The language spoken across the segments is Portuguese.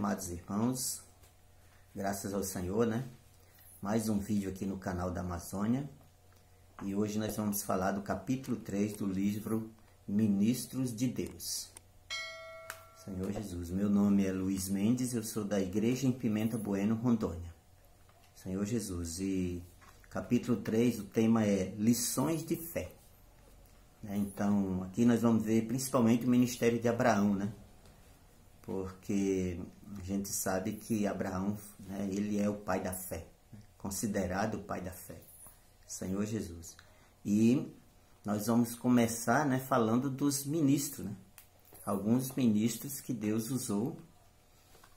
amados irmãos, graças ao Senhor, né? Mais um vídeo aqui no canal da Amazônia. E hoje nós vamos falar do capítulo 3 do livro Ministros de Deus. Senhor Jesus, meu nome é Luiz Mendes, eu sou da Igreja em Pimenta Bueno, Rondônia. Senhor Jesus, e capítulo 3, o tema é Lições de Fé. Então, aqui nós vamos ver principalmente o ministério de Abraão, né? Porque a gente sabe que Abraão, né, ele é o pai da fé, considerado o pai da fé, Senhor Jesus. E nós vamos começar, né, falando dos ministros, né? Alguns ministros que Deus usou,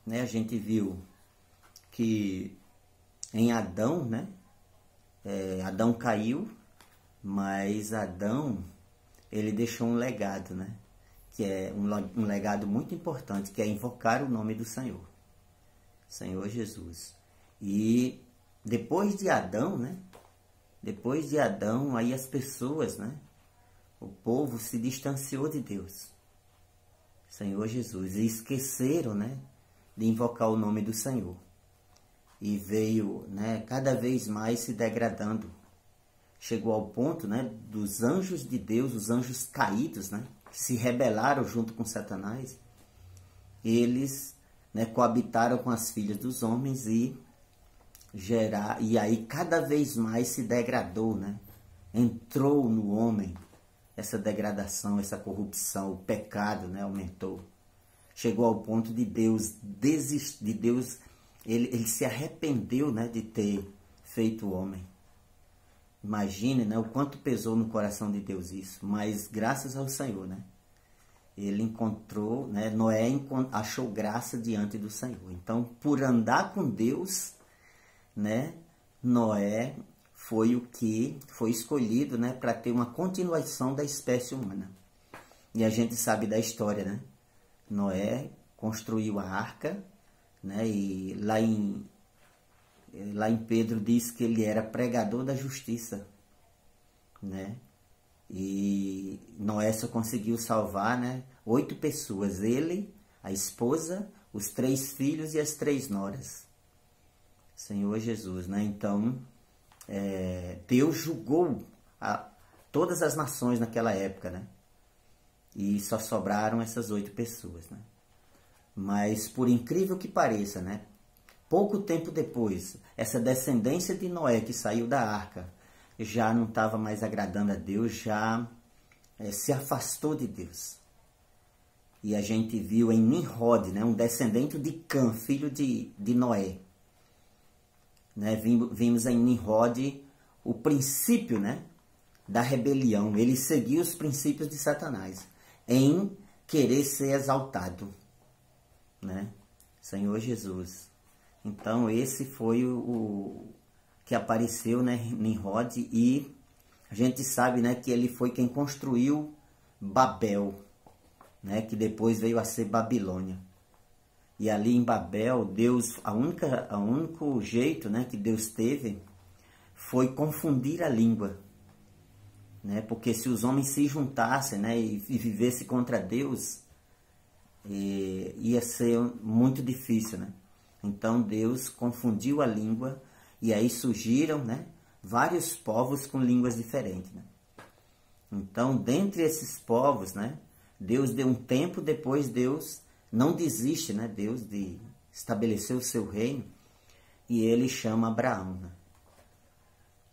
né? A gente viu que em Adão, né, Adão caiu, mas Adão, ele deixou um legado, né? Que é um legado muito importante, que é invocar o nome do Senhor, Senhor Jesus. E depois de Adão, né? Depois de Adão, aí as pessoas, né? O povo se distanciou de Deus, Senhor Jesus, e esqueceram, né? De invocar o nome do Senhor. E veio, né? Cada vez mais se degradando. Chegou ao ponto, né, dos anjos de Deus, os anjos caídos, né, que se rebelaram junto com Satanás. Eles, né, coabitaram com as filhas dos homens e aí cada vez mais se degradou, né? Entrou no homem essa degradação, essa corrupção, o pecado, né, aumentou. Chegou ao ponto de Deus desistir, ele se arrependeu, né, de ter feito o homem. Imagine, né, o quanto pesou no coração de Deus isso, mas graças ao Senhor, né, ele encontrou, né, Noé achou graça diante do Senhor. Então, por andar com Deus, né, Noé foi o que foi escolhido, né, para ter uma continuação da espécie humana. E a gente sabe da história, né? Noé construiu a arca, né, e lá em Pedro diz que ele era pregador da justiça, né? E Noé só conseguiu salvar, né, 8 pessoas, ele, a esposa, os 3 filhos e as 3 noras, Senhor Jesus, né? Então, Deus julgou todas as nações naquela época, né? E só sobraram essas 8 pessoas, né? Mas, por incrível que pareça, né, pouco tempo depois, essa descendência de Noé que saiu da arca já não estava mais agradando a Deus, já se afastou de Deus. E a gente viu em Nimrod, né, um descendente de Cã, filho de Noé. Né, vimos em Nimrod o princípio, né, da rebelião. Ele seguiu os princípios de Satanás em querer ser exaltado, né? Senhor Jesus. Então, esse foi o que apareceu, né, Nimrod, e a gente sabe, né, que ele foi quem construiu Babel, né, que depois veio a ser Babilônia. E ali em Babel, Deus, o único jeito, né, que Deus teve foi confundir a língua, né, porque se os homens se juntassem, né, e vivessem contra Deus, ia ser muito difícil, né? Então Deus confundiu a língua e aí surgiram, né, vários povos com línguas diferentes, né? Então, dentre esses povos, né, Deus deu um tempo, depois Deus não desiste, né, Deus de estabelecer o seu reino, e ele chama Abraão, né?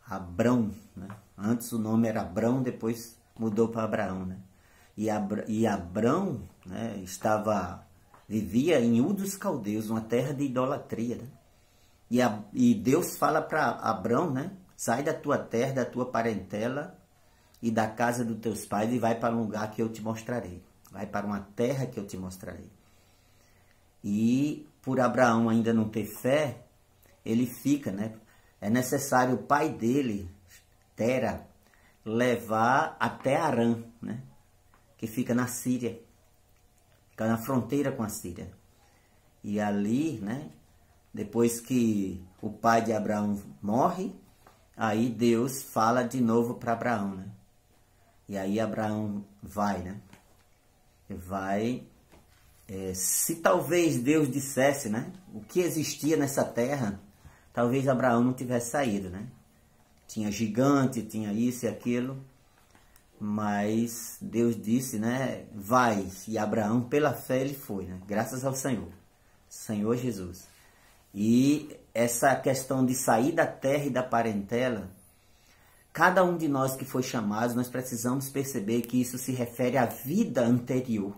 Abrão, né? Antes o nome era Abrão, depois mudou para Abraão, né? E Abrão, né, vivia em Ur dos Caldeus, uma terra de idolatria, né? E Deus fala para Abrão, né? Sai da tua terra, da tua parentela e da casa dos teus pais e vai para um lugar que eu te mostrarei. Vai para uma terra que eu te mostrarei. E por Abraão ainda não ter fé, ele fica, né? É necessário o pai dele, Tera, levar até Harã, né? Que fica na Síria. Fica na fronteira com a Síria. E ali, né, depois que o pai de Abraão morre, aí Deus fala de novo para Abraão, né? E aí Abraão vai, né? Vai Se talvez Deus dissesse, né, o que existia nessa terra, talvez Abraão não tivesse saído, né? Tinha gigante, tinha isso e aquilo, mas Deus disse, né, vai, e Abraão pela fé ele foi, né? Graças ao Senhor, Senhor Jesus. E essa questão de sair da terra e da parentela, cada um de nós que foi chamado, nós precisamos perceber que isso se refere à vida anterior,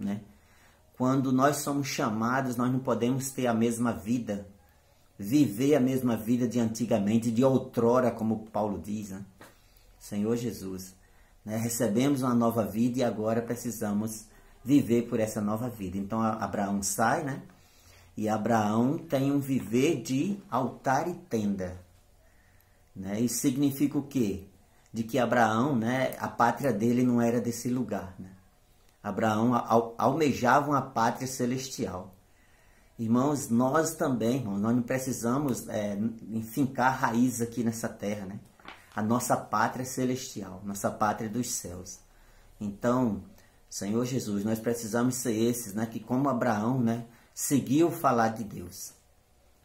né? Quando nós somos chamados, nós não podemos ter a mesma vida, viver a mesma vida de antigamente, de outrora, como Paulo diz, né? Senhor Jesus, né? Recebemos uma nova vida e agora precisamos viver por essa nova vida. Então Abraão sai, né? E Abraão tem um viver de altar e tenda, né? Isso significa o quê? De que Abraão, né, a pátria dele não era desse lugar, né? Abraão almejava uma pátria celestial. Irmãos, nós também, irmãos, nós não precisamos fincar raiz aqui nessa terra, né? A nossa pátria é celestial, nossa pátria é dos céus. Então, Senhor Jesus, nós precisamos ser esses, né, que como Abraão, né, seguiu falar de Deus.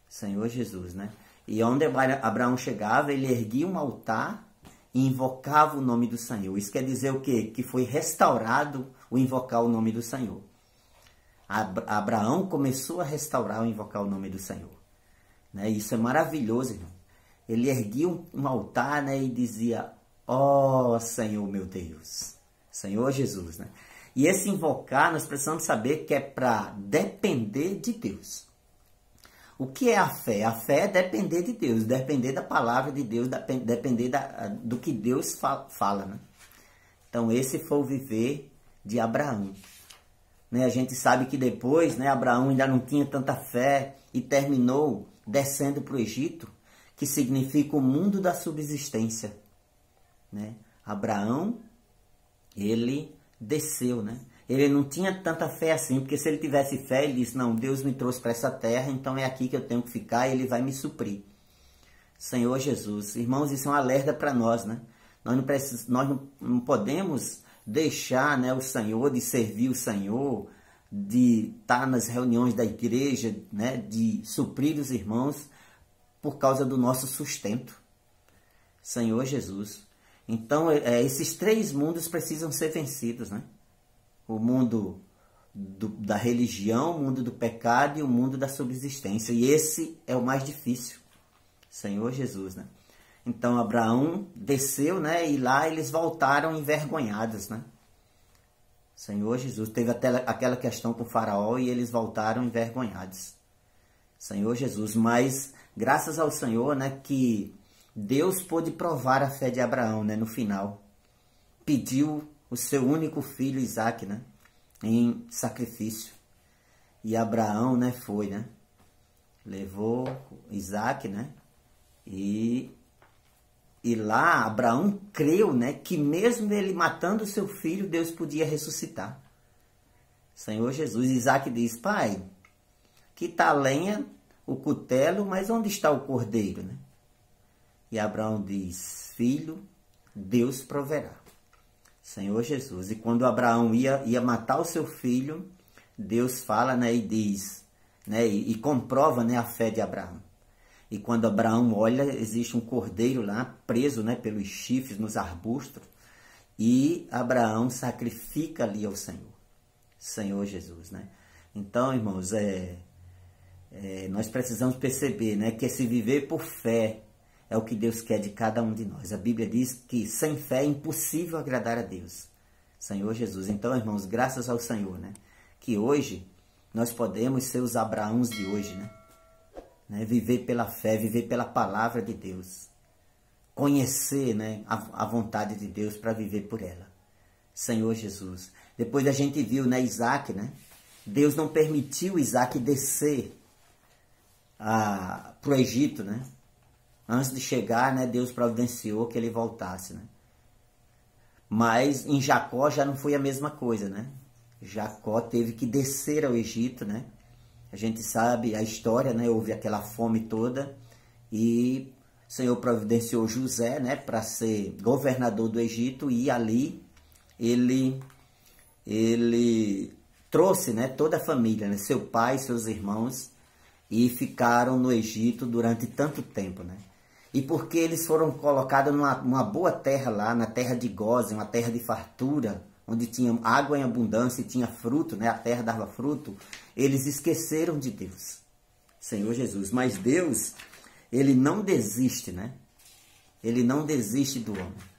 Senhor Jesus, né? E onde Abraão chegava, ele erguia um altar e invocava o nome do Senhor. Isso quer dizer o quê? Que foi restaurado o invocar o nome do Senhor. Abraão começou a restaurar o invocar o nome do Senhor, né? Isso é maravilhoso, irmão. Ele erguia um altar, né, e dizia, ó Senhor meu Deus, Senhor Jesus, né? E esse invocar, nós precisamos saber que é para depender de Deus. O que é a fé? A fé é depender de Deus, depender da palavra de Deus, depender do que Deus fala, né? Então esse foi o viver de Abraão, né? A gente sabe que depois, né, Abraão ainda não tinha tanta fé e terminou descendo para o Egito, que significa o mundo da subsistência, né? Abraão, ele desceu, né? Ele não tinha tanta fé assim, porque se ele tivesse fé, ele disse, não, Deus me trouxe para essa terra, então é aqui que eu tenho que ficar e ele vai me suprir. Senhor Jesus, irmãos, isso é um alerta para nós, né? Nós não podemos deixar, né, o Senhor, de servir o Senhor, de estar nas reuniões da igreja, né, de suprir os irmãos por causa do nosso sustento. Senhor Jesus. Então, esses três mundos precisam ser vencidos, né? O mundo da religião, o mundo do pecado e o mundo da subsistência. E esse é o mais difícil. Senhor Jesus, né? Então, Abraão desceu, né? E lá eles voltaram envergonhados, né? Senhor Jesus. Teve até aquela questão com o faraó e eles voltaram envergonhados. Senhor Jesus. Mas, graças ao Senhor, né? Que Deus pôde provar a fé de Abraão, né? No final. Pediu o seu único filho, Isaque, né, em sacrifício. E Abraão, né, foi, né, levou Isaque, né, e lá Abraão creu, né, que mesmo ele matando o seu filho, Deus podia ressuscitar. Senhor Jesus, Isaque diz, pai, que tá a lenha, o cutelo, mas onde está o cordeiro, né? E Abraão diz, filho, Deus proverá. Senhor Jesus. E quando Abraão ia matar o seu filho, Deus fala, né, e diz, né, e comprova, né, a fé de Abraão. E quando Abraão olha, existe um cordeiro lá, preso, né, pelos chifres nos arbustos, e Abraão sacrifica ali ao Senhor. Senhor Jesus, né? Então, irmãos, nós precisamos perceber, né, que esse viver por fé é o que Deus quer de cada um de nós. A Bíblia diz que sem fé é impossível agradar a Deus. Senhor Jesus. Então, irmãos, graças ao Senhor, né? Que hoje nós podemos ser os Abraãos de hoje, né? Viver pela fé, viver pela palavra de Deus. Conhecer, né, a vontade de Deus para viver por ela. Senhor Jesus. Depois a gente viu, né, Isaque, né? Deus não permitiu Isaque descer para o Egito, né? Antes de chegar, né, Deus providenciou que ele voltasse, né? Mas em Jacó já não foi a mesma coisa, né? Jacó teve que descer ao Egito, né? A gente sabe a história, né? Houve aquela fome toda e o Senhor providenciou José, né, para ser governador do Egito, e ali ele trouxe, né, toda a família, né, seu pai, seus irmãos, e ficaram no Egito durante tanto tempo, né? E porque eles foram colocados numa boa terra lá, na terra de Gósen, uma terra de fartura, onde tinha água em abundância e tinha fruto, né? A terra dava fruto, eles esqueceram de Deus, Senhor Jesus. Mas Deus, Ele não desiste, né? Ele não desiste do homem.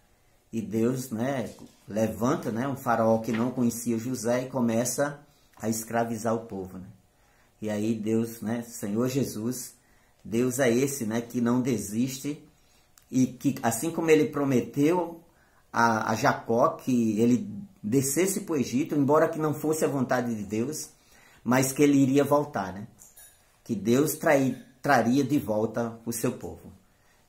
E Deus, né, levanta, né, um faraó que não conhecia José e começa a escravizar o povo, né? E aí Deus, né, Senhor Jesus, Deus é esse, né, que não desiste e que, assim como Ele prometeu a Jacó que ele descesse para o Egito, embora que não fosse a vontade de Deus, mas que ele iria voltar, né? Que Deus traria de volta o seu povo.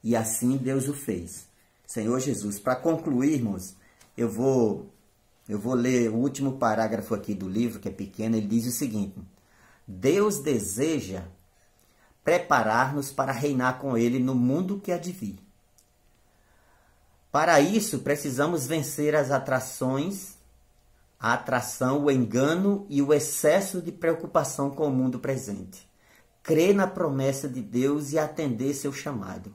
E assim Deus o fez. Senhor Jesus, para concluirmos, eu vou ler o último parágrafo aqui do livro, que é pequeno. Ele diz o seguinte: Deus deseja preparar-nos para reinar com Ele no mundo que há de vir. Para isso, precisamos vencer as atrações, a atração, o engano e o excesso de preocupação com o mundo presente. Crer na promessa de Deus e atender seu chamado.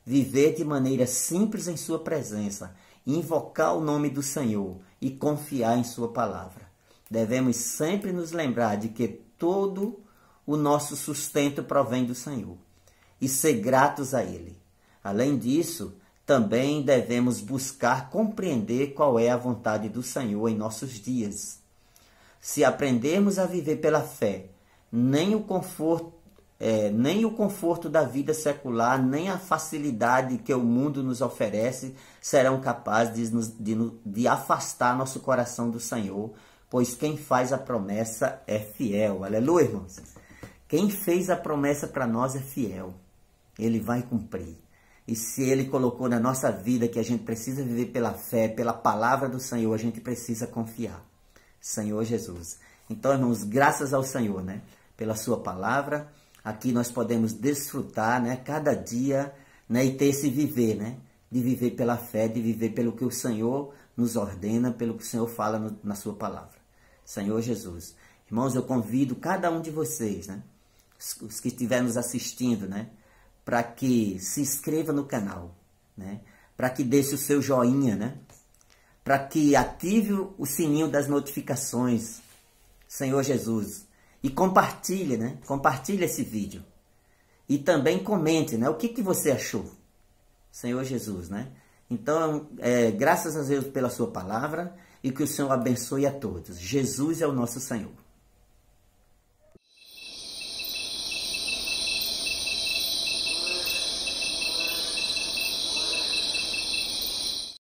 Viver de maneira simples em sua presença, invocar o nome do Senhor e confiar em sua palavra. Devemos sempre nos lembrar de que todo o nosso sustento provém do Senhor e ser gratos a Ele. Além disso, também devemos buscar compreender qual é a vontade do Senhor em nossos dias. Se aprendermos a viver pela fé, nem o conforto da vida secular, nem a facilidade que o mundo nos oferece serão capazes de afastar nosso coração do Senhor, pois quem faz a promessa é fiel. Aleluia, irmãos! Quem fez a promessa para nós é fiel. Ele vai cumprir. E se Ele colocou na nossa vida que a gente precisa viver pela fé, pela palavra do Senhor, a gente precisa confiar. Senhor Jesus. Então, irmãos, graças ao Senhor, né? Pela sua palavra, aqui nós podemos desfrutar, né? Cada dia, né? E ter esse viver, né? De viver pela fé, de viver pelo que o Senhor nos ordena, pelo que o Senhor fala na sua palavra. Senhor Jesus. Irmãos, eu convido cada um de vocês, né? Os que estiverem nos assistindo, né? Para que se inscreva no canal, né? Para que deixe o seu joinha, né? Para que ative o sininho das notificações, Senhor Jesus. E compartilhe, né? Compartilhe esse vídeo. E também comente, né? O que você achou, Senhor Jesus, né? Então, graças a Deus pela sua palavra e que o Senhor abençoe a todos. Jesus é o nosso Senhor.